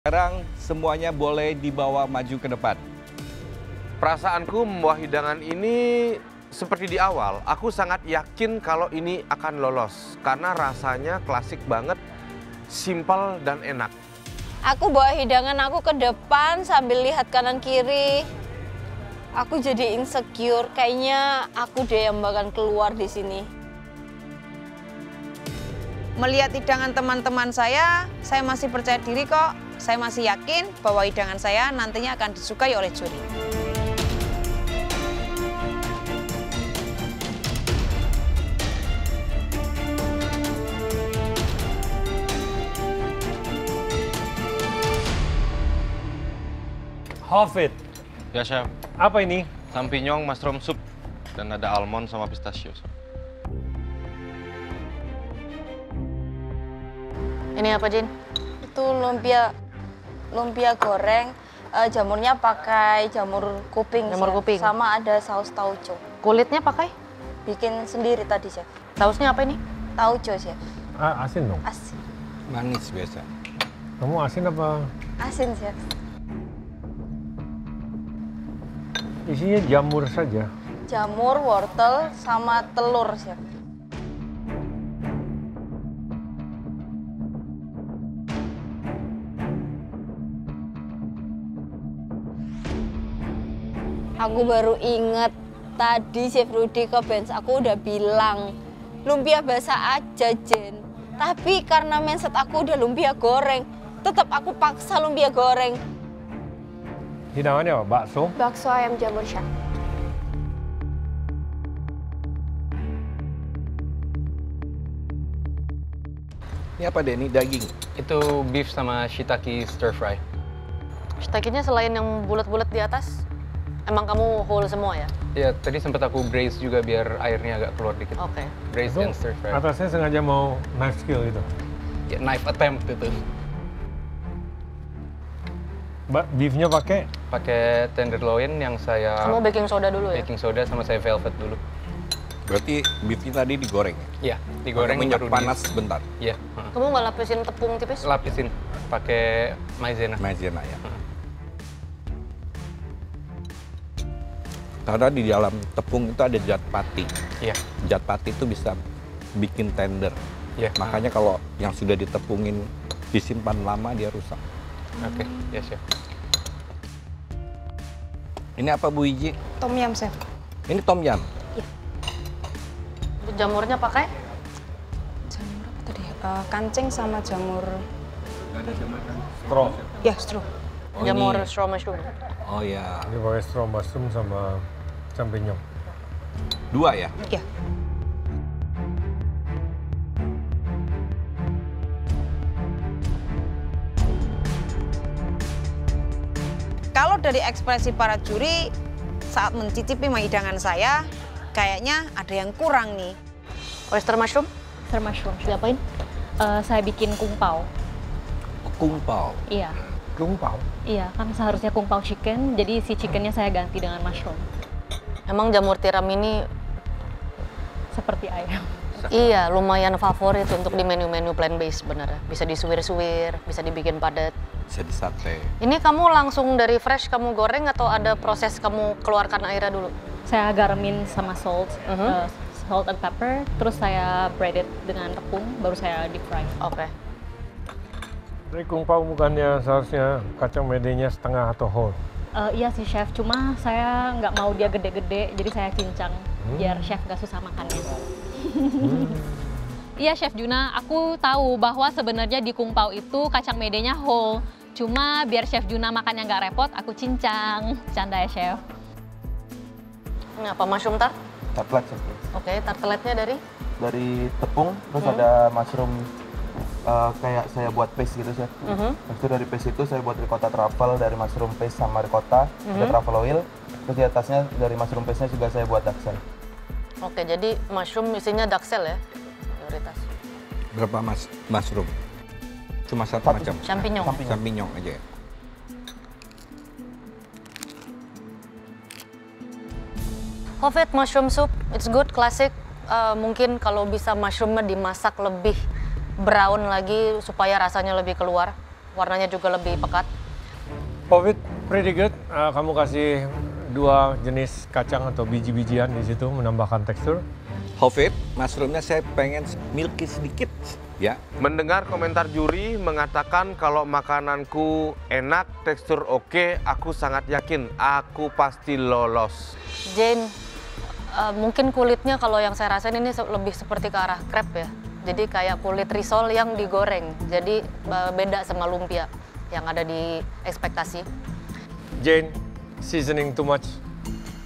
Sekarang semuanya boleh dibawa maju ke depan. Perasaanku membawa hidangan ini seperti di awal. Aku sangat yakin kalau ini akan lolos. Karena rasanya klasik banget, simpel dan enak. Aku bawa hidangan aku ke depan sambil lihat kanan kiri. Aku jadi insecure, kayaknya aku deh yang bakal keluar di sini. Melihat hidangan teman-teman saya masih percaya diri kok. Saya masih yakin bahwa hidangan saya nantinya akan disukai oleh juri. Hafid, Ya, Chef. apa ini? Champignon mushroom soup. Dan ada almond sama pistachio. Ini apa, Jin? Itu lumpia goreng, jamurnya pakai jamur kuping. Jamur Chef. kuping. Sama ada saus tauco. Kulitnya pakai? Bikin sendiri tadi, Chef. Sausnya apa ini? Tauco, Chef. Asin dong. Asin. Manis biasa. Kamu asin apa? Asin, Chef. Isinya jamur saja. Jamur, wortel, sama telur, Chef. Aku baru inget tadi Chef Rudy ke Benz, aku udah bilang lumpia basah aja, Jen. Tapi karena mindset aku udah lumpia goreng, tetap aku paksa lumpia goreng. Hidangannya apa? Bakso? Bakso ayam jamur, Chef. Ini apa deh? Ini daging. Itu beef sama shiitake stir fry. Shiitake-nya selain yang bulat-bulat di atas, emang kamu whole semua ya? Ya, tadi sempat aku braise juga biar airnya agak keluar dikit. Oke. Braise Itu dan stir fry. atasnya sengaja mau knife skill gitu. Ya, knife attempt itu. Beefnya pakai Pakai tenderloin yang saya Kamu baking soda dulu ya? baking soda sama saya velvet dulu. Berarti beefnya tadi digoreng ya? Iya, digoreng minyak baru panas sebentar. Iya. Kamu nggak lapisin tepung tipis? Lapisin pakai maizena. Maizena ya. Karena di dalam tepung itu ada zat pati. Iya. Zat pati itu bisa bikin tender. Iya. Makanya kalau yang sudah ditepungin disimpan lama dia rusak. Oke, ya chef. Ini apa Bu Iji? Tom yum, Chef. Ini tom yum. Jamurnya pakai? Jamur apa tadi? Kancing sama jamur... straw. Ya, straw. Oh, Jamur ini. straw mushroom. Oh ya. Ini pakai straw mushroom sama champignon. Dua ya? Ya. Kalau dari ekspresi para juri saat mencicipi hidangan saya, kayaknya ada yang kurang nih. Oyster mushroom? Oyster mushroom. Diapain? Saya bikin kung pao. Kung pao. Iya, Kung pao. iya kan seharusnya kung pao chicken, jadi si chickennya saya ganti dengan mushroom. Emang jamur tiram ini Seperti ayam. iya lumayan favorit untuk di menu-menu plant-based sebenarnya. Bisa disuwir-suwir, bisa dibikin padat. Bisa disate. Ini kamu langsung dari fresh kamu goreng atau ada proses kamu keluarkan airnya dulu? Saya garamin sama salt, salt and pepper, terus saya bread it dengan tepung, baru saya deep fry. Oke. Tapi kung pao bukannya seharusnya kacang medenya setengah atau whole? Iya sih chef, cuma saya nggak mau dia gede-gede, jadi saya cincang biar chef nggak susah makannya. Iya Chef Juna, aku tahu bahwa sebenarnya di kung pao itu kacang medenya whole. Cuma biar Chef Juna makannya nggak repot, aku cincang. Canda ya Chef. Ini apa, mushroom tart? Tartlet Chef. Oke, tarteletnya dari? Dari tepung, terus ada mushroom kayak saya buat paste gitu Chef. Terus itu dari paste itu saya buat ricotta truffle dari mushroom paste sama ricotta, ada truffle oil. Terus di atasnya dari mushroom paste-nya juga saya buat duxelle. Oke, jadi mushroom isinya duxelle ya? Prioritas. Berapa mushroom? Cuma satu macam? Champignon. Champignon aja ya? Hafid mushroom soup, it's good, classic. Mungkin kalau bisa mushroomnya dimasak lebih brown lagi supaya rasanya lebih keluar. warnanya juga lebih pekat. Covid pretty good. Kamu kasih 2 jenis kacang atau biji-bijian di situ menambahkan tekstur. Hovit, mushroomnya saya pengen milky sedikit, ya. Mendengar komentar juri mengatakan kalau makananku enak, tekstur oke, aku sangat yakin aku pasti lolos. Jane, mungkin kulitnya kalau yang saya rasain ini lebih seperti ke arah crepe ya. Jadi kayak kulit risol yang digoreng. Jadi beda sama lumpia yang ada di ekspektasi. Jane, seasoning too much.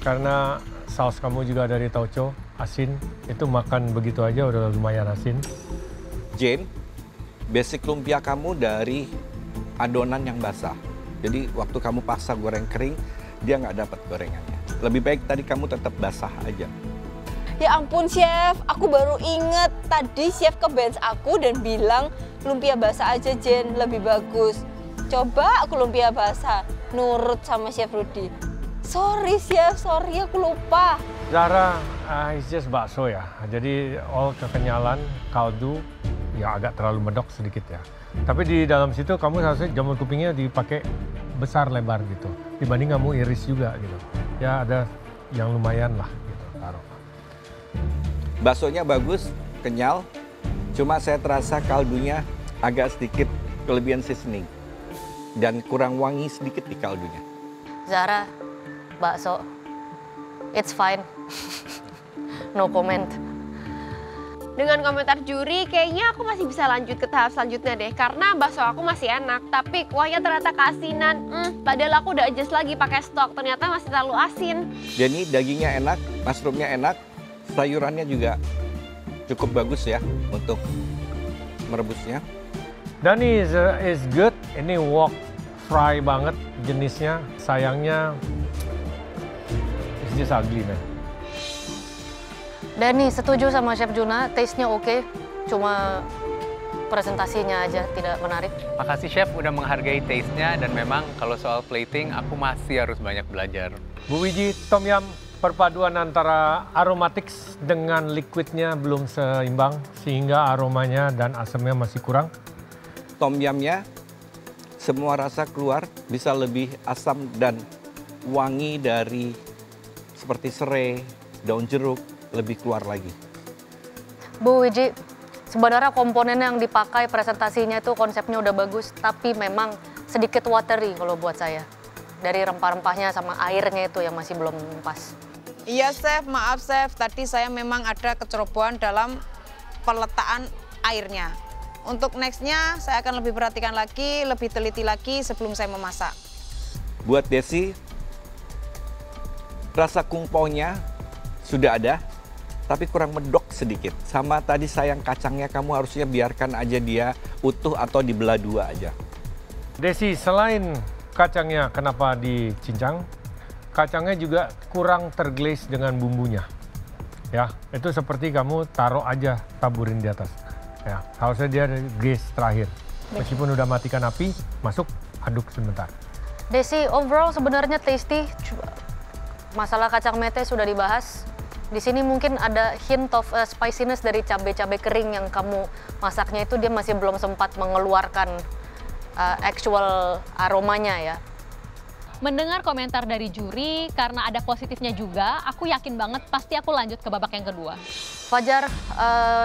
Karena saus kamu juga dari tauco, asin. Itu makan begitu aja udah lumayan asin. Jane, basic lumpia kamu dari adonan yang basah. Jadi waktu kamu paksa goreng kering, dia nggak dapat gorengannya. Lebih baik tadi kamu tetap basah aja. Ya ampun chef, aku baru inget tadi chef ke bench aku dan bilang lumpia basah aja Jen, lebih bagus. Coba aku lumpia basah, nurut sama Chef Rudy. Sorry chef, sorry aku lupa. Zahra, it's just bakso ya. Jadi all kekenyalan, kaldu, ya agak terlalu medok sedikit ya. Tapi di dalam situ kamu harusnya jamur kupingnya dipakai besar lebar gitu. Dibanding kamu iris juga gitu. Ya ada yang lumayan lah gitu taruh. Baksonya bagus, kenyal. Cuma saya terasa kaldunya agak sedikit kelebihan seasoning. Dan kurang wangi sedikit di kaldunya. Zahra, bakso, it's fine. No comment. Dengan komentar juri, kayaknya aku masih bisa lanjut ke tahap selanjutnya deh. Karena bakso aku masih enak, tapi kuahnya ternyata keasinan. Padahal aku udah adjust lagi pakai stok, ternyata masih terlalu asin. Jadi dagingnya enak, mushroomnya enak, sayurannya juga cukup bagus ya untuk merebusnya. Dan ini is good, ini wok fry banget jenisnya. Sayangnya, it's just ugly man. Dani, setuju sama Chef Juna, taste-nya oke, cuma presentasinya aja tidak menarik. Makasih Chef udah menghargai taste-nya dan memang kalau soal plating aku masih harus banyak belajar. Bu Wiji, tom yum perpaduan antara aromatics dengan liquidnya belum seimbang sehingga aromanya dan asamnya masih kurang. Tom yumnya semua rasa keluar, bisa lebih asam dan wangi dari seperti serai, daun jeruk, lebih keluar lagi. Bu Wiji, sebenarnya komponen yang dipakai presentasinya itu konsepnya udah bagus, tapi memang sedikit watery kalau buat saya. Dari rempah-rempahnya sama airnya itu yang masih belum pas. Iya chef, maaf chef, tadi saya memang ada kecerobohan dalam peletaan airnya. Untuk nextnya saya akan lebih perhatikan lagi, lebih teliti lagi sebelum saya memasak. Buat Desi, rasa kungpaunya sudah ada, tapi kurang medok sedikit. Sama tadi sayang kacangnya, kamu harusnya biarkan aja dia utuh atau dibelah 2 aja. Desi, selain kacangnya kenapa dicincang, kacangnya juga kurang terglaze dengan bumbunya. Ya, itu seperti kamu taruh aja, taburin di atas. Ya, harusnya dia glaze terakhir. Meskipun udah matikan api, masuk, aduk sebentar. Desi, overall sebenarnya tasty. Masalah kacang mete sudah dibahas. Di sini mungkin ada hint of spiciness dari cabai-cabai kering yang kamu masaknya itu dia masih belum sempat mengeluarkan actual aromanya ya. Mendengar komentar dari juri, karena ada positifnya juga, aku yakin banget pasti aku lanjut ke babak yang kedua. Fajar,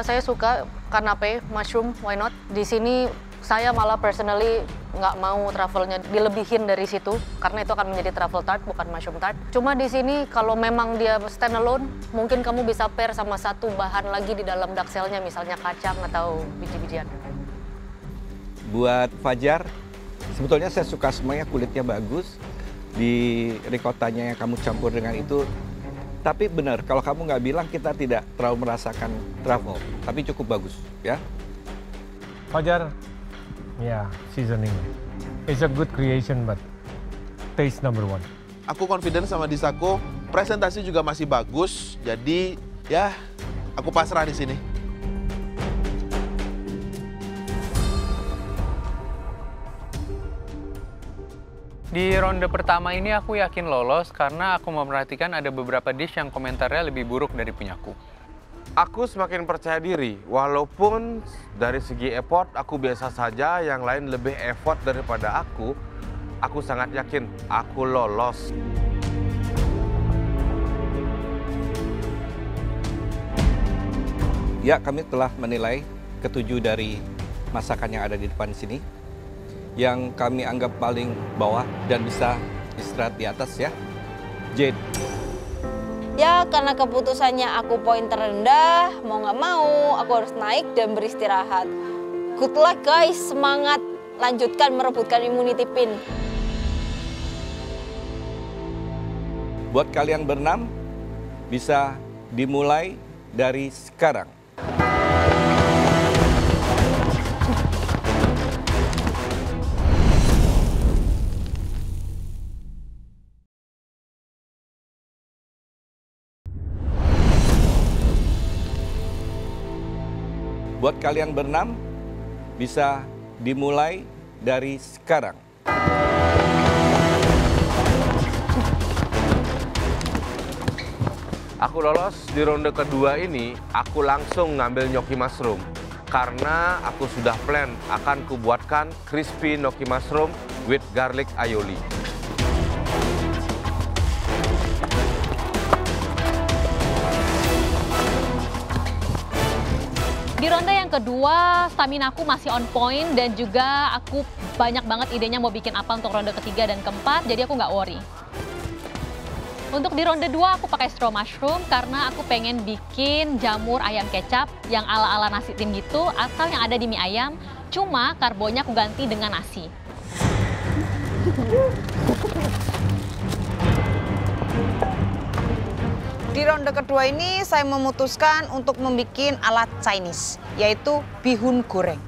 saya suka kanape, mushroom, why not? Di sini saya malah personally nggak mau truffle-nya dilebihin dari situ, karena itu akan menjadi truffle tart, bukan mushroom tart. Cuma di sini kalau memang dia stand alone, mungkin kamu bisa pair sama satu bahan lagi di dalam daxelnya, misalnya kacang atau biji-bijian. Buat Fajar, sebetulnya saya suka semuanya, kulitnya bagus. Di ricottanya yang kamu campur dengan itu. Tapi benar, kalau kamu nggak bilang kita tidak terlalu merasakan truffle. Tapi cukup bagus, ya. Fajar, ya seasoning. It's a good creation, but taste number 1. Aku confident sama Disako, presentasi juga masih bagus. Jadi ya, aku pasrah di sini. Di ronde pertama ini aku yakin lolos karena aku memperhatikan ada beberapa dish yang komentarnya lebih buruk dari punyaku. Aku semakin percaya diri, walaupun dari segi effort aku biasa saja, yang lain lebih effort daripada aku sangat yakin aku lolos. Ya, kami telah menilai ketujuh dari masakan yang ada di depan sini, yang kami anggap paling bawah dan bisa istirahat di atas ya. Jade. Ya, karena keputusannya aku poin terendah, mau nggak mau aku harus naik dan beristirahat. Good luck guys, semangat, lanjutkan merebutkan immunity pin. Buat kalian berenam, bisa dimulai dari sekarang. Buat kalian berenam, bisa dimulai dari sekarang. Aku lolos di ronde kedua ini, aku langsung ngambil gnocchi mushroom. Karena aku sudah plan akan kubuatkan crispy gnocchi mushroom with garlic aioli. Di ronde yang kedua, stamina aku masih on point dan juga aku banyak banget idenya mau bikin apa untuk ronde ketiga dan keempat, jadi aku nggak worry. Untuk di ronde 2 aku pakai straw mushroom karena aku pengen bikin jamur ayam kecap yang ala-ala nasi tim gitu atau yang ada di mie ayam, cuma karbonya aku ganti dengan nasi. Di ronde kedua ini saya memutuskan untuk membuat alat Chinese, yaitu bihun goreng.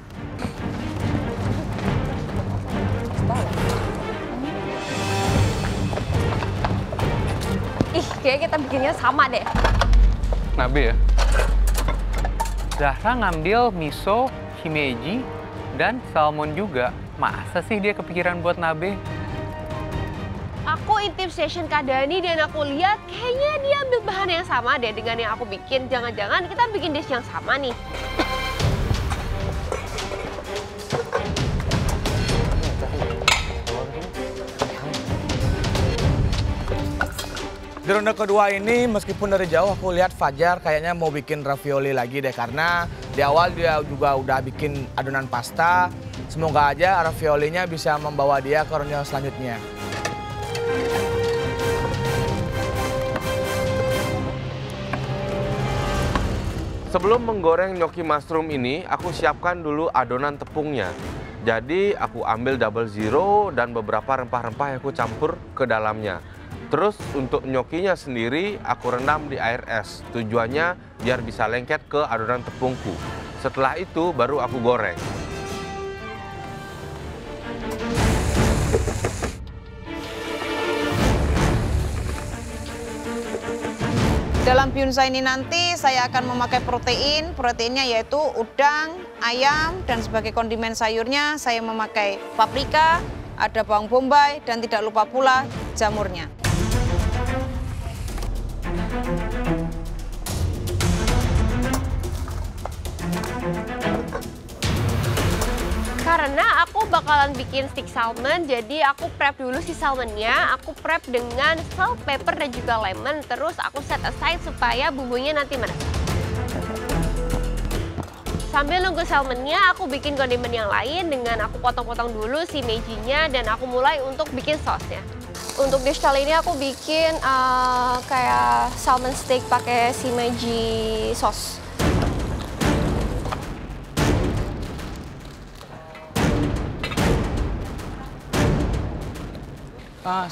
Ih, kayaknya kita bikinnya sama deh. Nabe ya. Zahra ngambil miso, shimeji, dan salmon juga. Masa sih dia kepikiran buat nabe? Aku intip session Kak Dani dan aku lihat kayaknya dia ambil bahan yang sama deh dengan yang aku bikin. Jangan-jangan kita bikin dish yang sama nih. Di ronde kedua ini meskipun dari jauh aku lihat Fajar kayaknya mau bikin ravioli lagi deh, karena di awal dia juga udah bikin adonan pasta. Semoga aja raviolinya bisa membawa dia ke ronde selanjutnya. Sebelum menggoreng gnocchi mushroom ini, aku siapkan dulu adonan tepungnya. Jadi aku ambil double zero dan beberapa rempah-rempah yang aku campur ke dalamnya. Terus untuk gnocchinya sendiri aku rendam di air es. Tujuannya biar bisa lengket ke adonan tepungku. Setelah itu baru aku goreng. Dalam bihunsa ini nanti saya akan memakai proteinnya yaitu udang, ayam, dan sebagai kondimen sayurnya saya memakai paprika, ada bawang bombay, dan tidak lupa pula jamurnya. Karena aku bakalan bikin stick salmon, jadi aku prep dulu si salmonnya. Aku prep dengan salt, pepper, dan juga lemon. Terus aku set aside supaya bumbunya nanti meresap. Sambil nunggu salmonnya, aku bikin kondimen yang lain dengan aku potong-potong dulu si mejinya dan aku mulai untuk bikin sausnya. Untuk dish kali ini aku bikin kayak salmon steak pakai si meji sauce.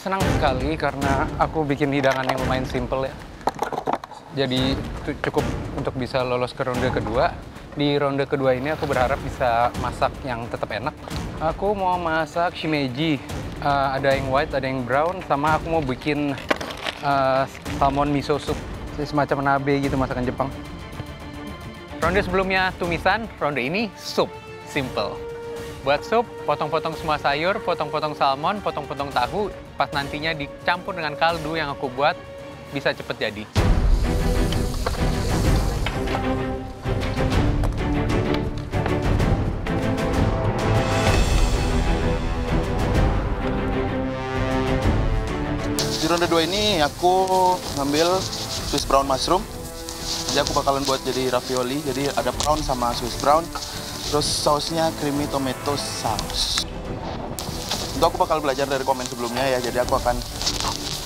Senang sekali karena aku bikin hidangan yang lumayan simple ya. Jadi cukup untuk bisa lolos ke ronde kedua. Di ronde kedua ini aku berharap bisa masak yang tetap enak. Aku mau masak shimeji. Ada yang white, ada yang brown, sama aku mau bikin salmon miso soup. Semacam nabe gitu, masakan Jepang. Ronde sebelumnya tumisan, ronde ini sup. Simple. Buat sup, potong-potong semua sayur, potong-potong salmon, potong-potong tahu. Pas nantinya dicampur dengan kaldu yang aku buat, bisa cepet jadi. ronde 2 ini aku ngambil Swiss brown mushroom. Jadi aku bakalan buat jadi ravioli. Jadi ada prawn sama Swiss brown. Terus sausnya creamy tomato sauce. Itu aku bakal belajar dari komen sebelumnya ya. Jadi aku akan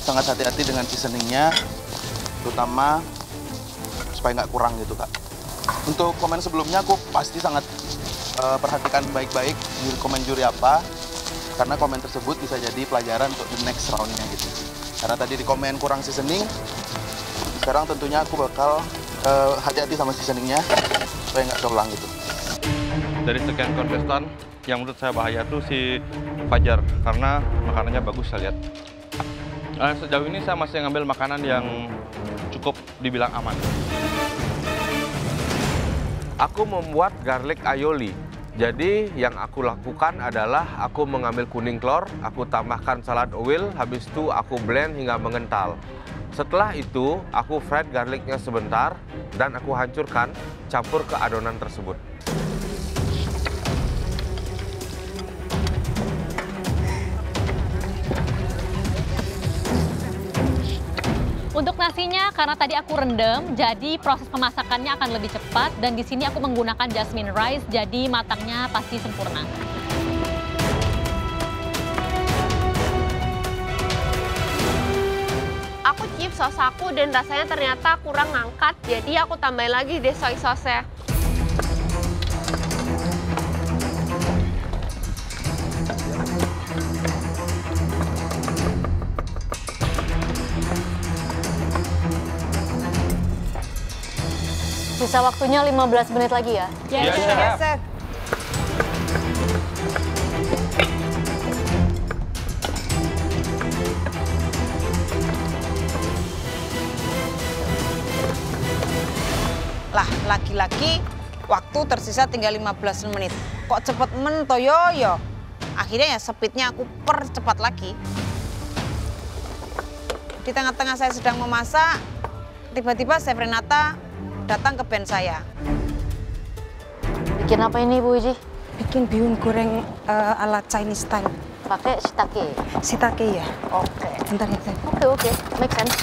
sangat hati-hati dengan seasoningnya, terutama supaya nggak kurang gitu Kak. Untuk komen sebelumnya aku pasti sangat perhatikan baik-baik komen juri apa. Karena komen tersebut bisa jadi pelajaran untuk the next round-nya gitu. Karena tadi di komen kurang seasoning, sekarang tentunya aku bakal hati-hati sama seasoningnya supaya nggak keulang gitu. Dari sekian kontestan, yang menurut saya bahaya tuh si Fajar karena makanannya bagus saya lihat. Sejauh ini saya masih ngambil makanan yang cukup dibilang aman. Aku membuat garlic aioli. Jadi yang aku lakukan adalah aku mengambil kuning telur, aku tambahkan salad oil, habis itu aku blend hingga mengental. Setelah itu, aku fried garlicnya sebentar dan aku hancurkan, campur ke adonan tersebut. Untuk nasinya, karena tadi aku rendam, jadi proses pemasakannya akan lebih cepat. Dan di sini aku menggunakan jasmine rice, jadi matangnya pasti sempurna. Aku cip sos aku dan rasanya ternyata kurang ngangkat, jadi aku tambahin lagi deh soy sauce-nya. Sisa waktunya 15 menit lagi ya? Yes, Chef. Lah, lagi-lagi waktu tersisa tinggal 15 menit. Kok cepet men toyo yo? Akhirnya ya speednya aku percepat lagi. Di tengah-tengah saya sedang memasak, tiba-tiba Chef Renata datang ke band saya. Bikin apa ini, Bu Iji? Bikin bihun goreng ala Chinese style. Pakai shiitake? Shiitake ya. Oke. Bentar ya, Chef. Oke. Make sense.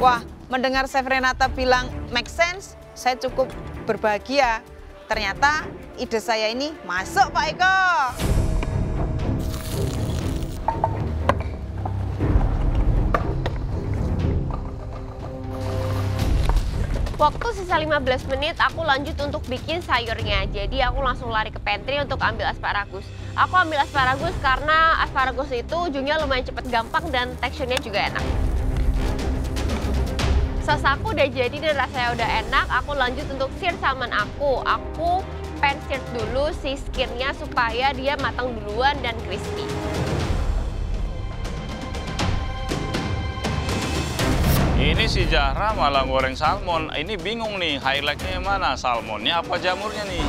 Wah, mendengar Chef Renata bilang make sense, saya cukup berbahagia. Ternyata ide saya ini masuk, Pak Eko. Waktu sisa 15 menit, aku lanjut untuk bikin sayurnya. Jadi aku langsung lari ke pantry untuk ambil asparagus. Aku ambil asparagus karena asparagus itu ujungnya lumayan cepet gampang dan teksturnya juga enak. Sos aku udah jadi dan rasanya udah enak. Aku lanjut untuk sear salmon aku. Aku pan sear dulu si skinnya supaya dia matang duluan dan crispy. Ini si Zahra malah goreng salmon. Ini bingung nih, highlightnya yang mana? Salmonnya apa jamurnya nih?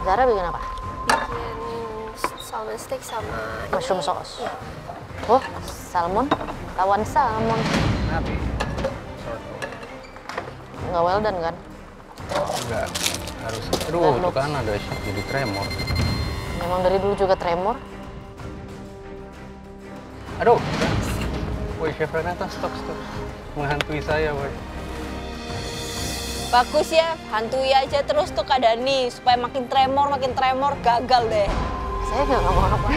Zahra bikin apa? Bikin salmon steak sama mushroom sauce. Ya. Oh, salmon? Lawan salmon. Nggak well done kan? Enggak, harus. Aduh, itu kan ada jadi tremor. Memang dari dulu juga tremor. Aduh, woi Chef Renata, stop. Menghantui saya, woi. Bagus ya, hantui aja terus tuh Kak Dani supaya makin tremor, gagal deh. Saya nggak ngomong apa.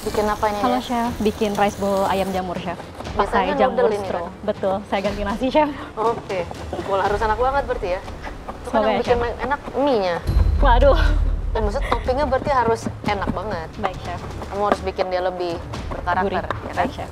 Bikin apa ini? Halo ya? Chef, bikin rice bowl ayam jamur Chef. Pakai Biasanya jamur noodle ini, stro. kan? Betul, saya ganti nasi Chef. Oke. Wah, harus enak banget berarti ya? Itu kan Semoga yang ya, bikin Chef. enak mie-nya. Waduh. Ya, maksud toppingnya berarti harus enak banget. Baik Chef. Kamu harus bikin dia lebih berkarakter, Gurih. ya kan? Baik Chef.